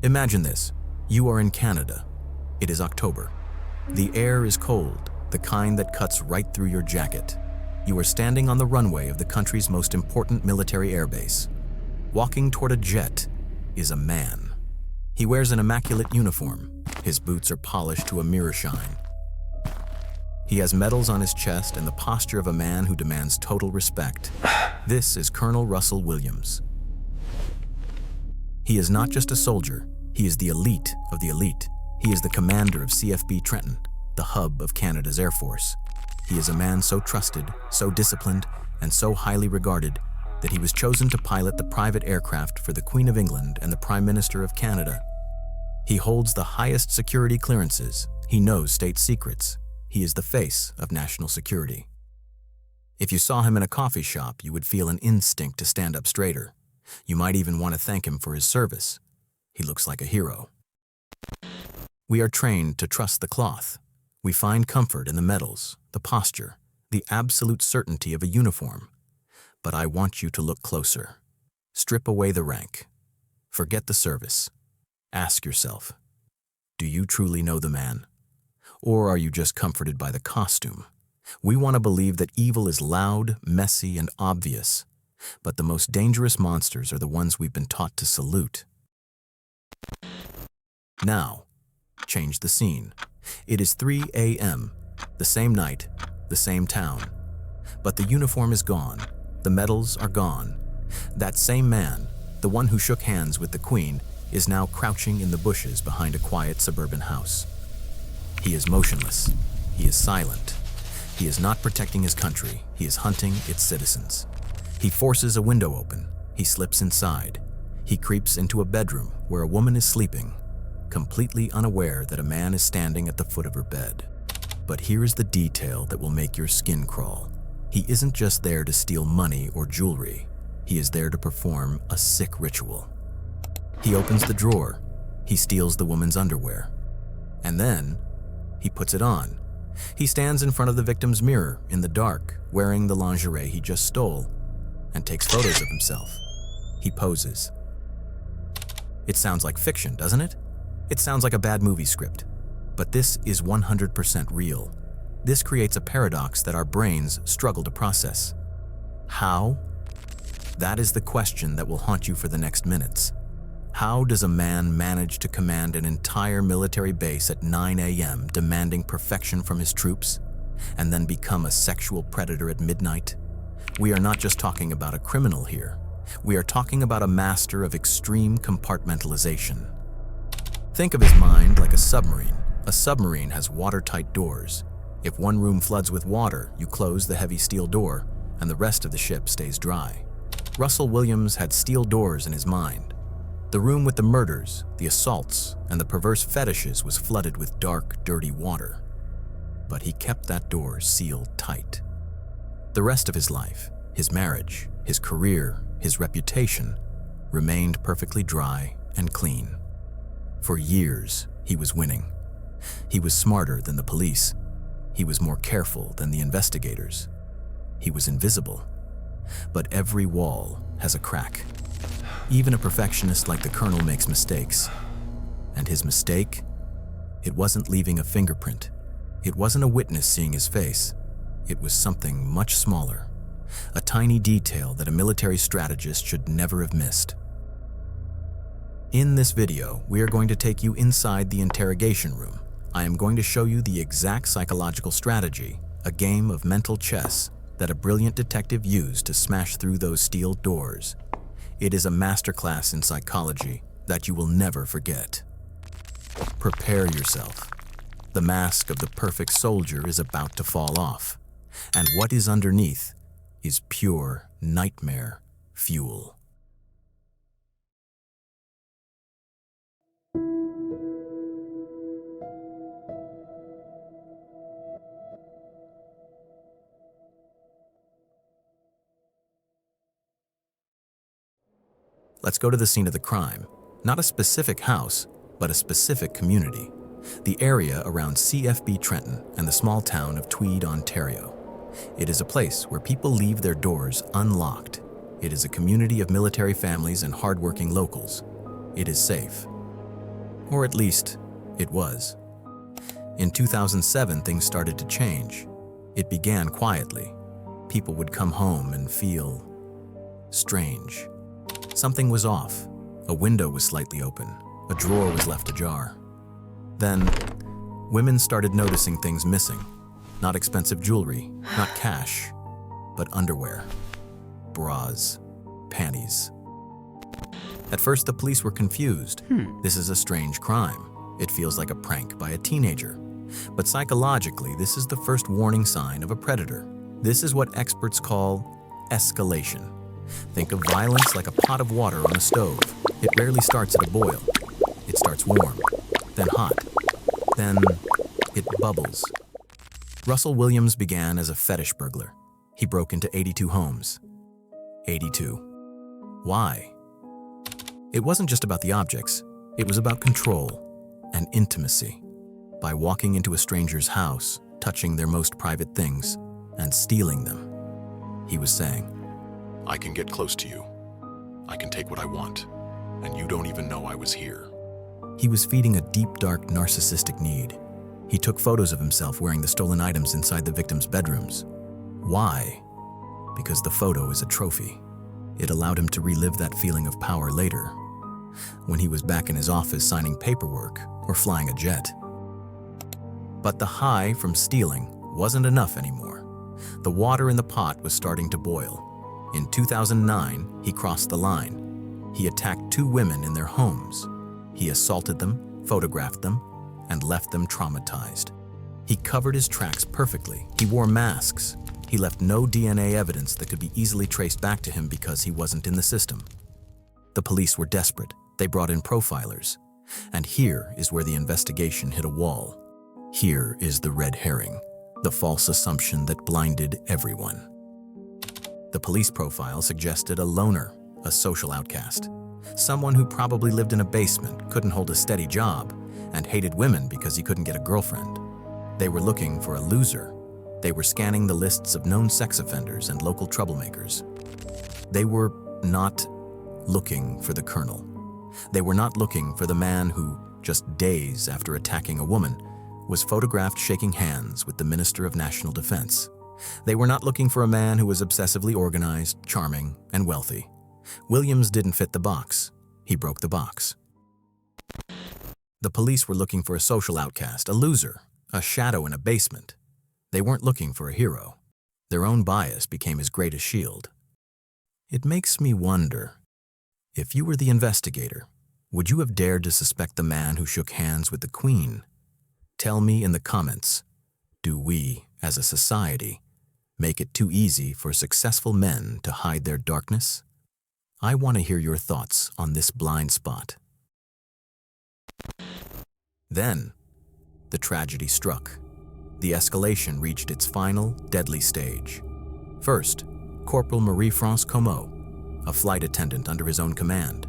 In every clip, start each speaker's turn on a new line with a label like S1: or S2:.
S1: Imagine this. You are in Canada. It is October. The air is cold, the kind that cuts right through your jacket. You are standing on the runway of the country's most important military airbase. Walking toward a jet is a man. He wears an immaculate uniform. His boots are polished to a mirror shine. He has medals on his chest and the posture of a man who demands total respect. This is Colonel Russell Williams. He is not just a soldier, he is the elite of the elite. He is the commander of CFB Trenton, the hub of Canada's Air Force. He is a man so trusted, so disciplined, and so highly regarded that he was chosen to pilot the private aircraft for the Queen of England and the Prime Minister of Canada. He holds the highest security clearances. He knows state secrets. He is the face of national security. If you saw him in a coffee shop, you would feel an instinct to stand up straighter. You might even want to thank him for his service. He looks like a hero. We are trained to trust the cloth. We find comfort in the medals, the posture, the absolute certainty of a uniform. But I want you to look closer. Strip away the rank. Forget the service. Ask yourself, do you truly know the man? Or are you just comforted by the costume? We want to believe that evil is loud, messy, and obvious. But the most dangerous monsters are the ones we've been taught to salute. Now, change the scene. It is 3 a.m., the same night, the same town. But the uniform is gone. The medals are gone. That same man, the one who shook hands with the Queen, is now crouching in the bushes behind a quiet suburban house. He is motionless. He is silent. He is not protecting his country. He is hunting its citizens. He forces a window open. He slips inside. He creeps into a bedroom where a woman is sleeping, completely unaware that a man is standing at the foot of her bed. But here is the detail that will make your skin crawl. He isn't just there to steal money or jewelry. He is there to perform a sick ritual. He opens the drawer. He steals the woman's underwear. And then, he puts it on. He stands in front of the victim's mirror in the dark, wearing the lingerie he just stole, and takes photos of himself. He poses. It sounds like fiction, doesn't it? It sounds like a bad movie script. But this is 100% real. This creates a paradox that our brains struggle to process. How? That is the question that will haunt you for the next minutes. How does a man manage to command an entire military base at 9 a.m. demanding perfection from his troops, and then become a sexual predator at midnight? We are not just talking about a criminal here. We are talking about a master of extreme compartmentalization. Think of his mind like a submarine. A submarine has watertight doors. If one room floods with water, you close the heavy steel door, and the rest of the ship stays dry. Russell Williams had steel doors in his mind. The room with the murders, the assaults, and the perverse fetishes was flooded with dark, dirty water. But he kept that door sealed tight. The rest of his life, his marriage, his career, his reputation, remained perfectly dry and clean. For years, he was winning. He was smarter than the police. He was more careful than the investigators. He was invisible. But every wall has a crack. Even a perfectionist like the Colonel makes mistakes. And his mistake? It wasn't leaving a fingerprint. It wasn't a witness seeing his face. It was something much smaller. A tiny detail that a military strategist should never have missed. In this video, we are going to take you inside the interrogation room. I am going to show you the exact psychological strategy, a game of mental chess, that a brilliant detective used to smash through those steel doors. It is a masterclass in psychology that you will never forget. Prepare yourself. The mask of the perfect soldier is about to fall off, and what is underneath is pure nightmare fuel. Let's go to the scene of the crime. Not a specific house, but a specific community. The area around CFB Trenton and the small town of Tweed, Ontario. It is a place where people leave their doors unlocked. It is a community of military families and hardworking locals. It is safe. Or at least, it was. In 2007, things started to change. It began quietly. People would come home and feel strange. Something was off. A window was slightly open. A drawer was left ajar. Then, women started noticing things missing. Not expensive jewelry, not cash, but underwear, bras, panties. At first, the police were confused. This is a strange crime. It feels like a prank by a teenager. But psychologically, this is the first warning sign of a predator. This is what experts call escalation. Think of violence like a pot of water on a stove. It rarely starts at a boil. It starts warm, then hot, then it bubbles. Russell Williams began as a fetish burglar. He broke into 82 homes. 82. Why? It wasn't just about the objects. It was about control and intimacy. By walking into a stranger's house, touching their most private things, and stealing them, he was saying,
S2: I can get close to you. I can take what I want, and you don't even know I was here.
S1: He was feeding a deep, dark, narcissistic need. He took photos of himself wearing the stolen items inside the victims' bedrooms. Why? Because the photo is a trophy. It allowed him to relive that feeling of power later, when he was back in his office signing paperwork or flying a jet. But the high from stealing wasn't enough anymore. The water in the pot was starting to boil. In 2009, he crossed the line. He attacked 2 women in their homes. He assaulted them, photographed them, and left them traumatized. He covered his tracks perfectly. He wore masks. He left no DNA evidence that could be easily traced back to him because he wasn't in the system. The police were desperate. They brought in profilers. And here is where the investigation hit a wall. Here is the red herring, the false assumption that blinded everyone. The police profile suggested a loner, a social outcast, someone who probably lived in a basement, couldn't hold a steady job, and hated women because he couldn't get a girlfriend. They were looking for a loser. They were scanning the lists of known sex offenders and local troublemakers. They were not looking for the colonel. They were not looking for the man who, just days after attacking a woman, was photographed shaking hands with the Minister of National Defense. They were not looking for a man who was obsessively organized, charming, and wealthy. Williams didn't fit the box. He broke the box. The police were looking for a social outcast, a loser, a shadow in a basement. They weren't looking for a hero. Their own bias became his greatest shield. It makes me wonder, if you were the investigator, would you have dared to suspect the man who shook hands with the Queen? Tell me in the comments, do we, as a society, make it too easy for successful men to hide their darkness? I want to hear your thoughts on this blind spot. Then, the tragedy struck. The escalation reached its final, deadly stage. First, Corporal Marie-France Comeau, a flight attendant under his own command.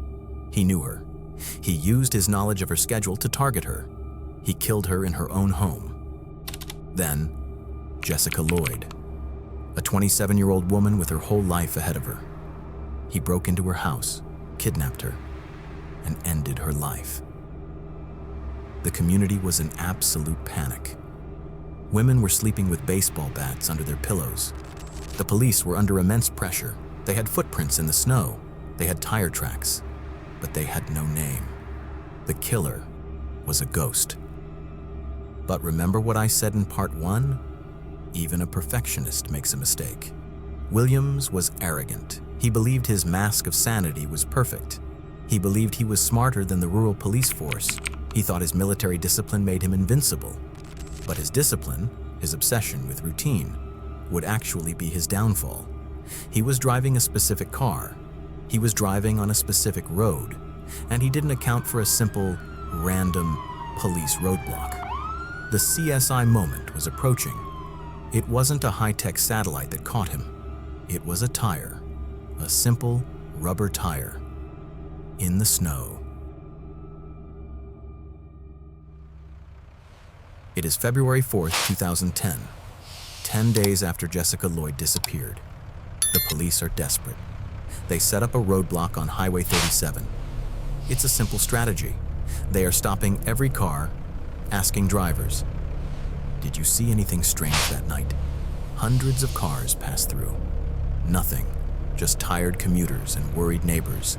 S1: He knew her. He used his knowledge of her schedule to target her. He killed her in her own home. Then, Jessica Lloyd, a 27-year-old woman with her whole life ahead of her. He broke into her house, kidnapped her, and ended her life. The community was in absolute panic. Women were sleeping with baseball bats under their pillows. The police were under immense pressure. They had footprints in the snow. They had tire tracks, but they had no name. The killer was a ghost. But remember what I said in part 1? Even a perfectionist makes a mistake. Williams was arrogant. He believed his mask of sanity was perfect. He believed he was smarter than the rural police force. He thought his military discipline made him invincible. But his discipline, his obsession with routine, would actually be his downfall. He was driving a specific car. He was driving on a specific road. And he didn't account for a simple, random police roadblock. The CSI moment was approaching. It wasn't a high-tech satellite that caught him. It was a tire, a simple rubber tire, in the snow. It is February 4th, 2010, 10 days after Jessica Lloyd disappeared. The police are desperate. They set up a roadblock on Highway 37. It's a simple strategy. They are stopping every car, asking drivers, "Did you see anything strange that night?" Hundreds of cars pass through. Nothing, just tired commuters and worried neighbors.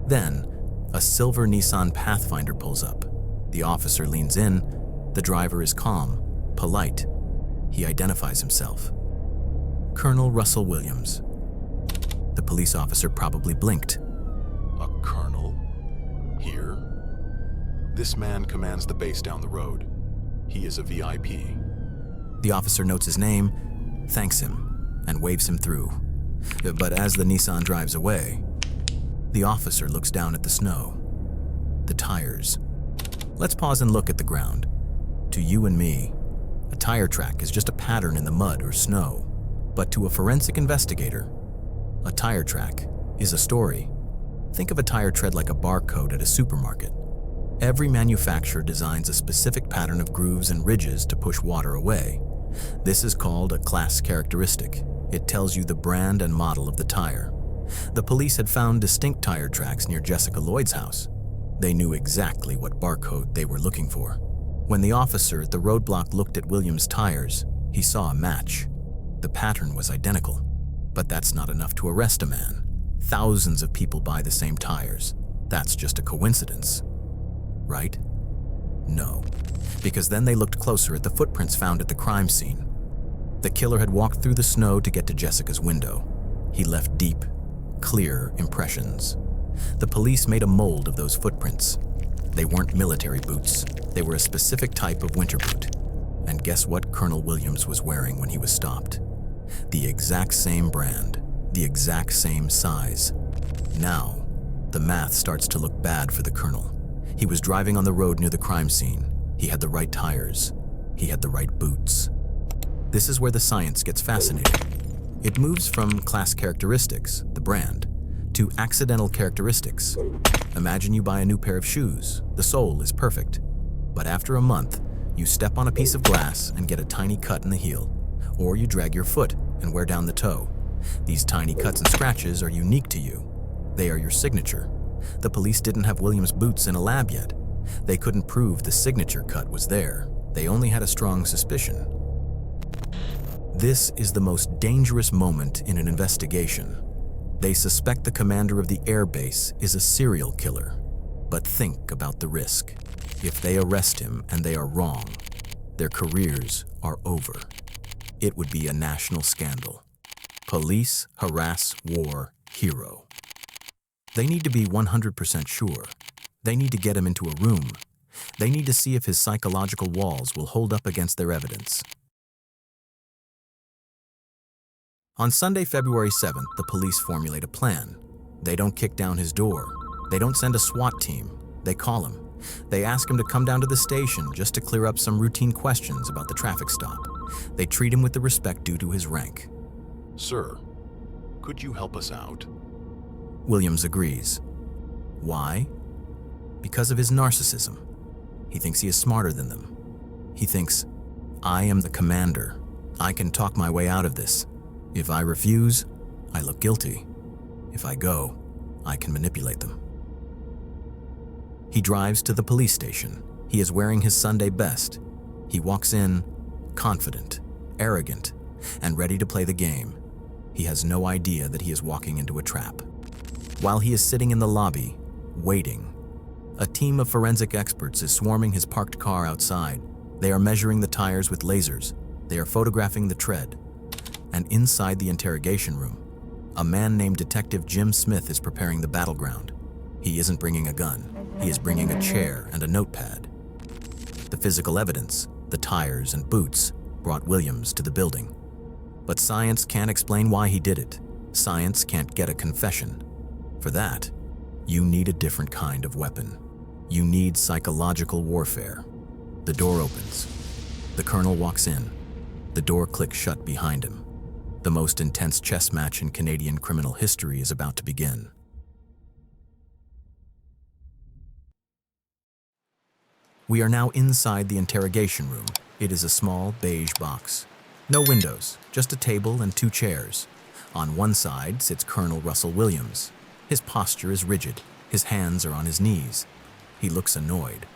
S1: Then, a silver Nissan Pathfinder pulls up. The officer leans in. The driver is calm, polite. He identifies himself. Colonel Russell Williams. The police officer probably blinked.
S2: A colonel? Here? This man commands the base down the road. He is a VIP.
S1: The officer notes his name, thanks him, and waves him through. But as the Nissan drives away, the officer looks down at the snow, the tires. Let's pause and look at the ground. To you and me, a tire track is just a pattern in the mud or snow. But to a forensic investigator, a tire track is a story. Think of a tire tread like a barcode at a supermarket. Every manufacturer designs a specific pattern of grooves and ridges to push water away. This is called a class characteristic. It tells you the brand and model of the tire. The police had found distinct tire tracks near Jessica Lloyd's house. They knew exactly what barcode they were looking for. When the officer at the roadblock looked at Williams' tires, he saw a match. The pattern was identical. But that's not enough to arrest a man. Thousands of people buy the same tires. That's just a coincidence. Right? No. Because then they looked closer at the footprints found at the crime scene. The killer had walked through the snow to get to Jessica's window. He left deep, clear impressions. The police made a mold of those footprints. They weren't military boots. They were a specific type of winter boot. And guess what Colonel Williams was wearing when he was stopped? The exact same brand, the exact same size. Now, the math starts to look bad for the colonel. He was driving on the road near the crime scene. He had the right tires. He had the right boots. This is where the science gets fascinating. It moves from class characteristics, the brand, to accidental characteristics. Imagine you buy a new pair of shoes. The sole is perfect. But after a month, you step on a piece of glass and get a tiny cut in the heel. Or you drag your foot and wear down the toe. These tiny cuts and scratches are unique to you. They are your signature. The police didn't have Williams' boots in a lab yet. They couldn't prove the signature cut was there. They only had a strong suspicion. This is the most dangerous moment in an investigation. They suspect the commander of the air base is a serial killer. But think about the risk. If they arrest him and they are wrong, their careers are over. It would be a national scandal. Police harass war hero. They need to be 100% sure. They need to get him into a room. They need to see if his psychological walls will hold up against their evidence. On Sunday, February 7th, the police formulate a plan. They don't kick down his door. They don't send a SWAT team. They call him. They ask him to come down to the station just to clear up some routine questions about the traffic stop. They treat him with the respect due to his rank.
S2: Sir, could you help us out?
S1: Williams agrees. Why? Because of his narcissism. He thinks he is smarter than them. He thinks, I am the commander. I can talk my way out of this. If I refuse, I look guilty. If I go, I can manipulate them. He drives to the police station. He is wearing his Sunday best. He walks in, confident, arrogant, and ready to play the game. He has no idea that he is walking into a trap. While he is sitting in the lobby, waiting, a team of forensic experts is swarming his parked car outside. They are measuring the tires with lasers. They are photographing the tread. And inside the interrogation room, a man named Detective Jim Smith is preparing the battleground. He isn't bringing a gun. He is bringing a chair and a notepad. The physical evidence, the tires and boots, brought Williams to the building. But science can't explain why he did it. Science can't get a confession. For that, you need a different kind of weapon. You need psychological warfare. The door opens. The colonel walks in. The door clicks shut behind him. The most intense chess match in Canadian criminal history is about to begin. We are now inside the interrogation room. It is a small beige box. No windows, just a table and 2 chairs. On one side sits Colonel Russell Williams. His posture is rigid. His hands are on his knees. He looks annoyed,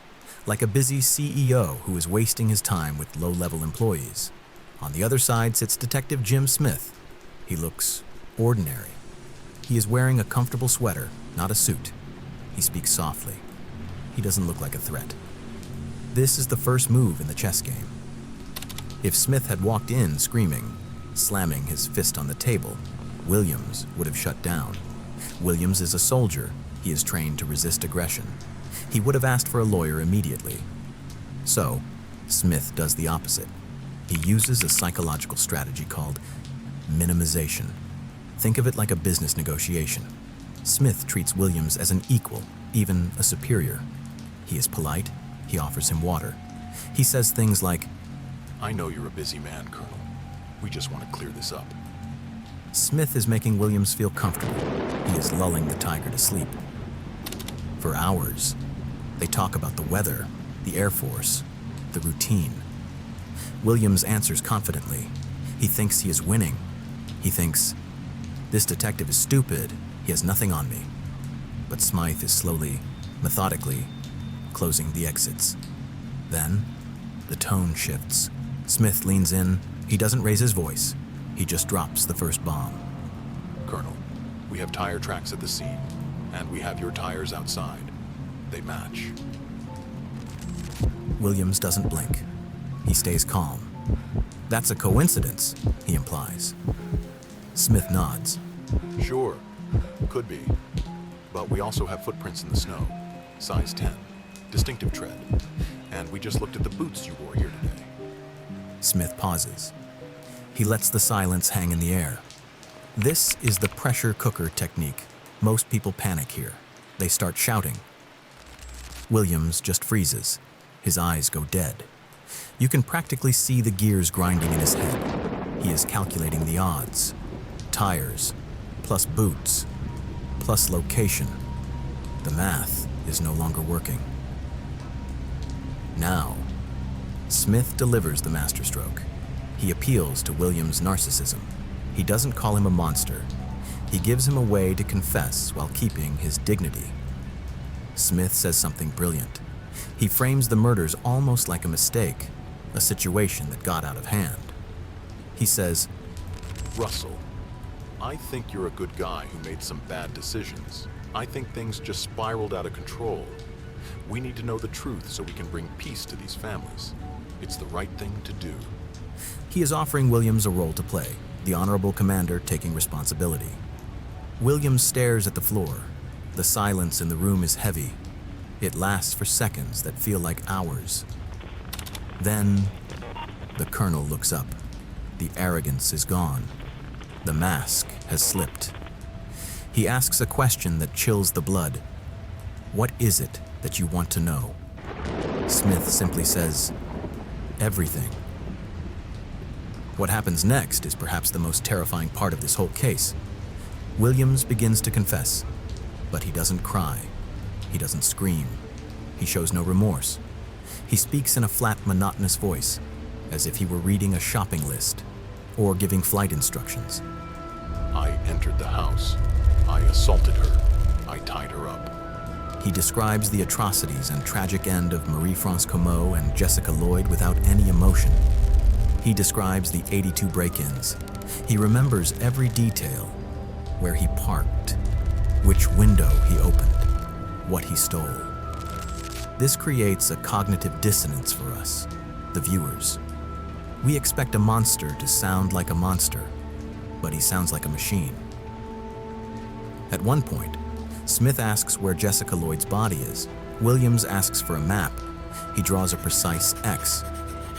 S1: like a busy CEO who is wasting his time with low-level employees. On the other side sits Detective Jim Smith. He looks ordinary. He is wearing a comfortable sweater, not a suit. He speaks softly. He doesn't look like a threat. This is the first move in the chess game. If Smith had walked in screaming, slamming his fist on the table, Williams would have shut down. Williams is a soldier. He is trained to resist aggression. He would have asked for a lawyer immediately. So, Smith does the opposite. He uses a psychological strategy called minimization. Think of it like a business negotiation. Smith treats Williams as an equal, even a superior. He is polite. He offers him water. He says things like,
S2: "I know you're a busy man, Colonel. We just want to clear this up."
S1: Smith is making Williams feel comfortable. He is lulling the tiger to sleep. For hours, they talk about the weather, the Air Force, the routine. Williams answers confidently. He thinks he is winning. He thinks, "This detective is stupid. He has nothing on me." But Smythe is slowly, methodically, closing the exits. Then, the tone shifts. Smith leans in. He doesn't raise his voice. He just drops the first bomb.
S2: "Colonel, we have tire tracks at the scene, and we have your tires outside. They match."
S1: Williams doesn't blink. He stays calm. "That's a coincidence," he implies. Smith nods.
S2: "Sure, could be. But we also have footprints in the snow, size 10, distinctive tread. And we just looked at the boots you wore here today."
S1: Smith pauses. He lets the silence hang in the air. This is the pressure cooker technique. Most people panic here. They start shouting. Williams just freezes. His eyes go dead. You can practically see the gears grinding in his head. He is calculating the odds. Tires, plus boots, plus location. The math is no longer working. Now, Smith delivers the masterstroke. He appeals to Williams' narcissism. He doesn't call him a monster. He gives him a way to confess while keeping his dignity. Smith says something brilliant. He frames the murders almost like a mistake, a situation that got out of hand. He says,
S2: "Russell, I think you're a good guy who made some bad decisions. I think things just spiraled out of control. We need to know the truth so we can bring peace to these families. It's the right thing to do."
S1: He is offering Williams a role to play, the honorable commander taking responsibility. Williams stares at the floor. The silence in the room is heavy. It lasts for seconds that feel like hours. Then, the colonel looks up. The arrogance is gone. The mask has slipped. He asks a question that chills the blood. "What is it that you want to know?" Smith simply says, "Everything." What happens next is perhaps the most terrifying part of this whole case. Williams begins to confess, but he doesn't cry. He doesn't scream. He shows no remorse. He speaks in a flat, monotonous voice, as if he were reading a shopping list or giving flight instructions.
S2: "I entered the house. I assaulted her. I tied her up."
S1: He describes the atrocities and tragic end of Marie-France Comeau and Jessica Lloyd without any emotion. He describes the 82 break-ins. He remembers every detail: where he parked, which window he opened, what he stole. This creates a cognitive dissonance for us, the viewers. We expect a monster to sound like a monster, but he sounds like a machine. At one point, Smith asks where Jessica Lloyd's body is. Williams asks for a map. He draws a precise X.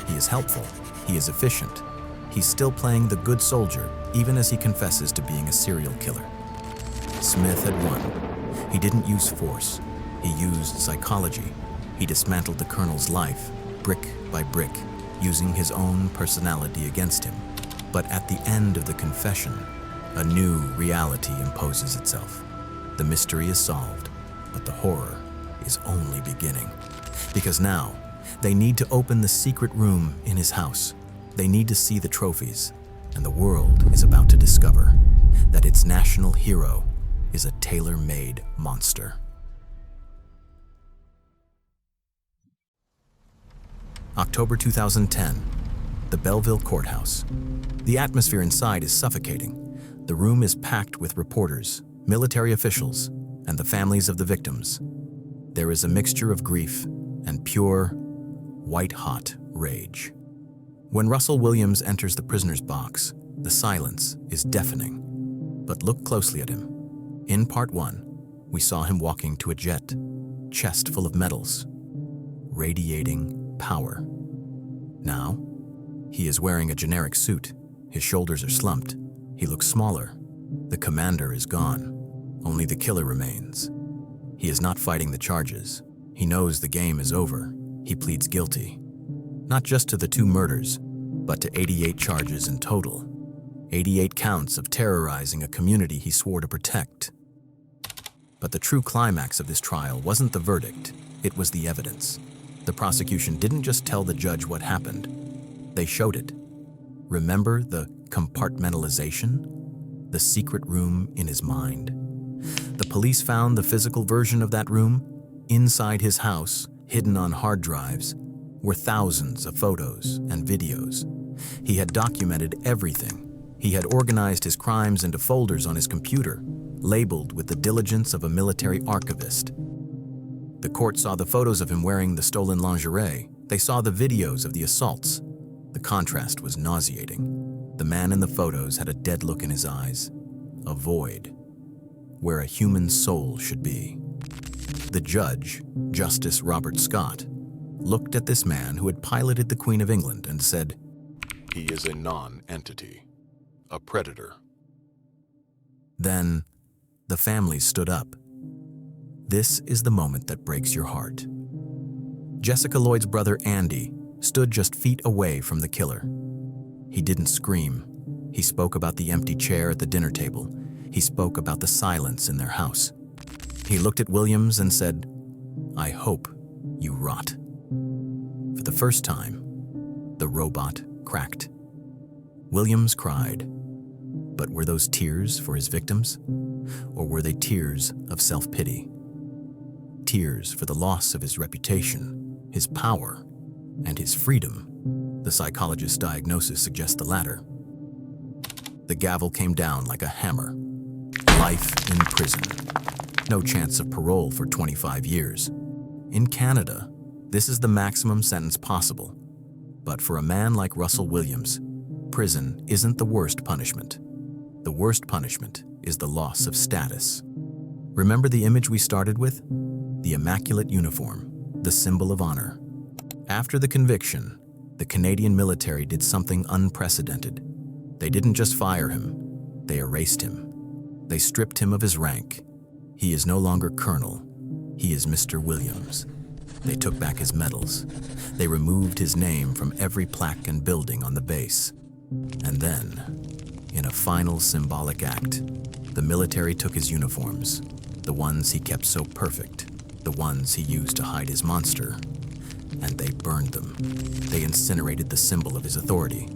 S1: He is helpful. He is efficient. He's still playing the good soldier, even as he confesses to being a serial killer. Smith had won. He didn't use force. He used psychology. He dismantled the colonel's life, brick by brick, using his own personality against him. But at the end of the confession, a new reality imposes itself. The mystery is solved, but the horror is only beginning. Because now, they need to open the secret room in his house. They need to see the trophies, and the world is about to discover that its national hero is a tailor-made monster. October 2010, the Belleville Courthouse. The atmosphere inside is suffocating. The room is packed with reporters, military officials, and the families of the victims. There is a mixture of grief and pure, white-hot rage. When Russell Williams enters the prisoner's box, the silence is deafening. But look closely at him. In part 1, we saw him walking to a jet, chest full of medals, radiating power. Now, he is wearing a generic suit. His shoulders are slumped. He looks smaller. The commander is gone. Only the killer remains. He is not fighting the charges. He knows the game is over. He pleads guilty. Not just to the 2 murders, but to 88 charges in total. 88 counts of terrorizing a community he swore to protect. But the true climax of this trial wasn't the verdict, it was the evidence. The prosecution didn't just tell the judge what happened, they showed it. Remember the compartmentalization? The secret room in his mind? The police found the physical version of that room. Inside his house, hidden on hard drives, were thousands of photos and videos. He had documented everything. He had organized his crimes into folders on his computer, labeled with the diligence of a military archivist. The court saw the photos of him wearing the stolen lingerie. They saw the videos of the assaults. The contrast was nauseating. The man in the photos had a dead look in his eyes, a void, where a human soul should be. The judge, Justice Robert Scott, looked at this man who had piloted the Queen of England and said,
S2: "He is a non-entity, a predator."
S1: Then, the family stood up. This is the moment that breaks your heart. Jessica Lloyd's brother Andy stood just feet away from the killer. He didn't scream. He spoke about the empty chair at the dinner table. He spoke about the silence in their house. He looked at Williams and said, "I hope you rot." For the first time, the robot cracked. Williams cried. But were those tears for his victims? Or were they tears of self-pity? Tears for the loss of his reputation, his power, and his freedom? The psychologist's diagnosis suggests the latter. The gavel came down like a hammer. Life in prison. No chance of parole for 25 years. In Canada, this is the maximum sentence possible. But for a man like Russell Williams, prison isn't the worst punishment. The worst punishment is the loss of status. Remember the image we started with? The immaculate uniform, the symbol of honor. After the conviction, the Canadian military did something unprecedented. They didn't just fire him, they erased him. They stripped him of his rank. He is no longer Colonel, he is Mr. Williams. They took back his medals. They removed his name from every plaque and building on the base. And then, in a final symbolic act, the military took his uniforms, the ones he kept so perfect, the ones he used to hide his monster, and they burned them. They incinerated the symbol of his authority.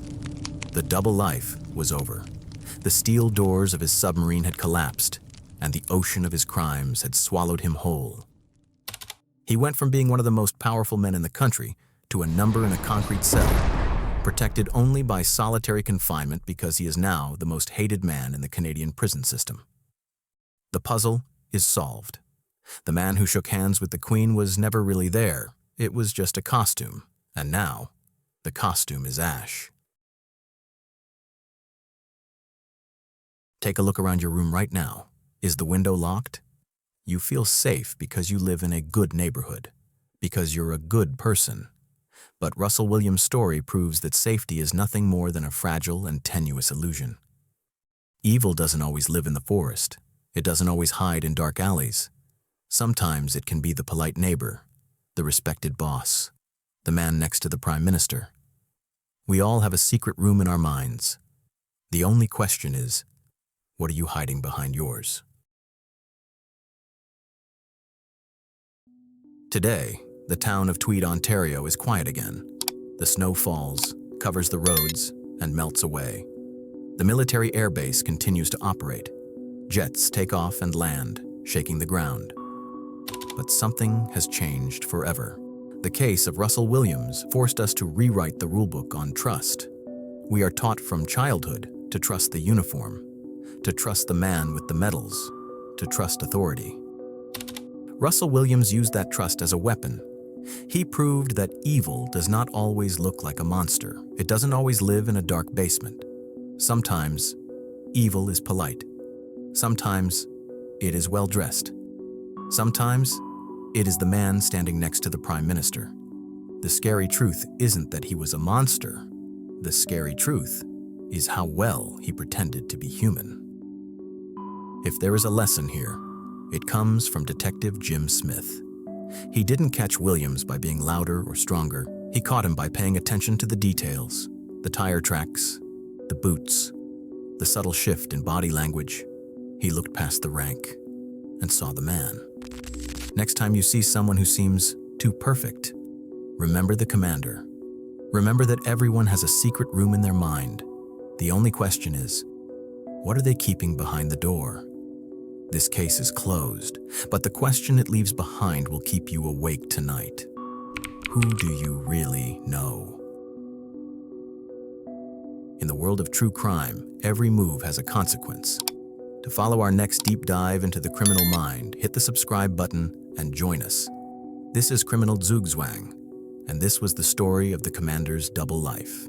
S1: The double life was over. The steel doors of his submarine had collapsed, and the ocean of his crimes had swallowed him whole. He went from being one of the most powerful men in the country to a number in a concrete cell, protected only by solitary confinement because he is now the most hated man in the Canadian prison system. The puzzle is solved. The man who shook hands with the Queen was never really there. It was just a costume. And now, the costume is ash. Take a look around your room right now. Is the window locked? You feel safe because you live in a good neighborhood, because you're a good person. But Russell Williams' story proves that safety is nothing more than a fragile and tenuous illusion. Evil doesn't always live in the forest. It doesn't always hide in dark alleys. Sometimes it can be the polite neighbor, the respected boss, the man next to the Prime Minister. We all have a secret room in our minds. The only question is, what are you hiding behind yours? Today, the town of Tweed, Ontario is quiet again. The snow falls, covers the roads, and melts away. The military airbase continues to operate. Jets take off and land, shaking the ground. But something has changed forever. The case of Russell Williams forced us to rewrite the rulebook on trust. We are taught from childhood to trust the uniform, to trust the man with the medals, to trust authority. Russell Williams used that trust as a weapon. He proved that evil does not always look like a monster. It doesn't always live in a dark basement. Sometimes, evil is polite. Sometimes, it is well-dressed. Sometimes, it is the man standing next to the Prime Minister. The scary truth isn't that he was a monster. The scary truth is how well he pretended to be human. If there is a lesson here, it comes from Detective Jim Smith. He didn't catch Williams by being louder or stronger. He caught him by paying attention to the details, the tire tracks, the boots, the subtle shift in body language. He looked past the rank and saw the man. Next time you see someone who seems too perfect, remember the commander. Remember that everyone has a secret room in their mind. The only question is, what are they keeping behind the door? This case is closed, but the question it leaves behind will keep you awake tonight. Who do you really know? In the world of true crime, every move has a consequence. To follow our next deep dive into the criminal mind, hit the subscribe button and join us. This is Criminal Zugzwang, and this was the story of the commander's double life.